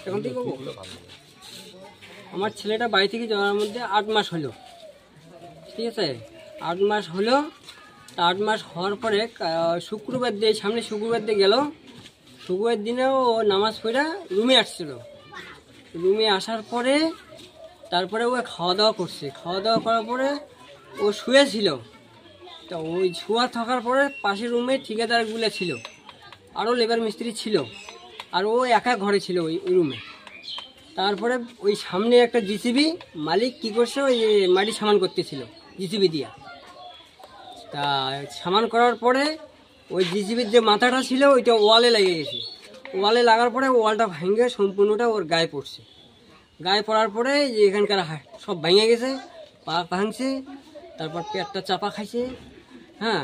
এখন থেকে আমার ছেলেটা বাড়ি থেকে যাওয়ার মধ্যে 8 মাস হলো, ঠিক আছে। 8 মাস হলো। 8 মাস হওয়ার পরে শুক্রবার দিয়ে সামনে শুক্রবার দিয়ে গেল। শুক্রবার দিনেও ও নামাজ পড়া রুমে আসছিল। রুমে আসার পরে তারপরে ও খাওয়া দাওয়া করছে। খাওয়া দাওয়া করার পরে ও শুয়েছিল। তো ওই শুয়া থাকার পরে পাশের রুমে ঠিকাদারগুলো ছিল, আরও লেবার মিস্ত্রি ছিল, আর ও একা ঘরে ছিল ওই রুমে। তারপরে ওই সামনে একটা জিসিবি মালিক কী করছে, ওই মাটি সামান করতেছিল জিসিবি দিয়া। তা সামান করার পরে ওই জিসিবির যে মাথাটা ছিল ওইটা ওয়ালে লেগে গেছে। ওয়ালে লাগার পরে ওয়ালটা ভেঙে সম্পূর্ণটা ওর গায়ে পড়ছে। গায়ে পড়ার পরে যে এখানকার সব ভেঙে গেছে, পা ভাঙছে, তারপর পেটটা চাপা খাইছে। হ্যাঁ,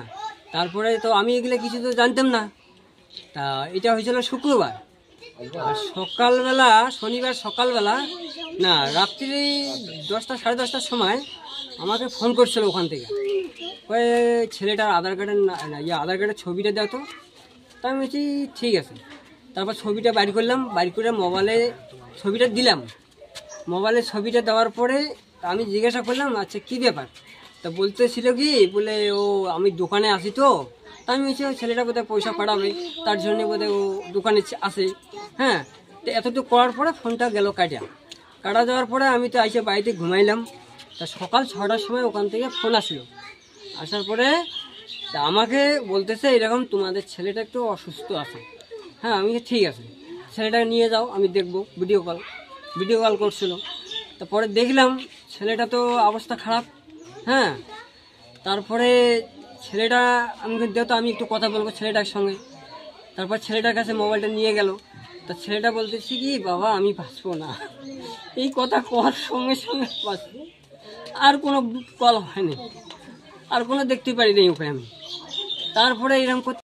তারপরে তো আমি এগুলো কিছু তো জানতাম না। তা এটা হয়েছিল শুক্রবার। আর সকালবেলা, শনিবার সকালবেলা না, রাত্রি 10টা সাড়ে 10টার সময় আমাকে ফোন করছিল ওখান থেকে, ওই ছেলেটার আধার কার্ডের ছবিটা দাও তো। তা আমি বলছি ঠিক আছে। তারপর ছবিটা বাইর করলাম, বাইর করে মোবাইলে ছবিটা দিলাম। মোবাইলে ছবিটা দেওয়ার পরে আমি জিজ্ঞাসা করলাম, আচ্ছা কী ব্যাপার? তা বলতেছিল কি বলে, ও আমি দোকানে আসি তো। তা আমি বলছি ছেলেটা বোধহয় পয়সা পাঠাবে, তার জন্য বোধহয় ও দোকানে আসে। হ্যাঁ, তো এতটুকু করার পরে ফোনটা গেল কাটা যাওয়ার পরে আমি তো এসে বাড়িতে ঘুমাইলাম। তা সকাল 6টার সময় ওখান থেকে ফোন আসলো। আসার পরে তা আমাকে বলতেছে এরকম তোমাদের ছেলেটা একটু অসুস্থ আছে। হ্যাঁ, আমি ঠিক আছে, ছেলেটাকে নিয়ে যাও, আমি দেখবো। ভিডিও কল করছিল। তারপরে দেখলাম ছেলেটা তো অবস্থা খারাপ। হ্যাঁ, তারপরে ছেলেটা আমি যেহেতু আমি একটু কথা বলবো ছেলেটার সঙ্গে। তারপর ছেলেটার কাছে মোবাইলটা নিয়ে গেল। তা ছেলেটা বলতেছি কি, বাবা আমি বাঁচবো না। এই কথা কর সঙ্গে সঙ্গে বাঁচবো। আর কোনো কল হয়নি, আর কোনো দেখতে পারিনি ওকে আমি। তারপরে এরকম